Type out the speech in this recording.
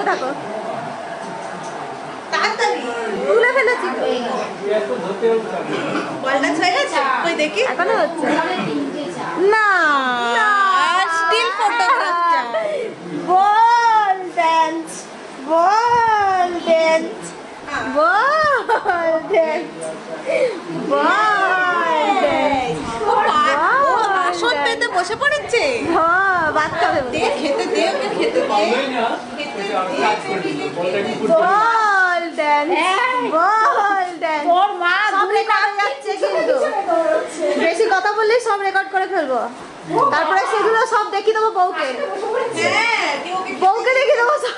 থাকো। তুলে ফেলেছি এখনো হচ্ছে না। স্টিল ফটোগ্রাফ বল ড্যান্স বল ড্যান্স বল ড্যান্স বল ড্যান্স। আসন পেতে বসে পড়েছে। হ্যাঁ ভাত খাবে খেতে দে খেতে দে বল ড্যান্স বল ড্যান্স। তোর মা সব রেকর্ড যাচ্ছে কিন্তু বেশি কথা বললে সব রেকর্ড করে ফেলবো। তারপরে সেগুলো সব দেখিয়ে দেবো বউকে। বউকে দেখিয়ে দেবো সব।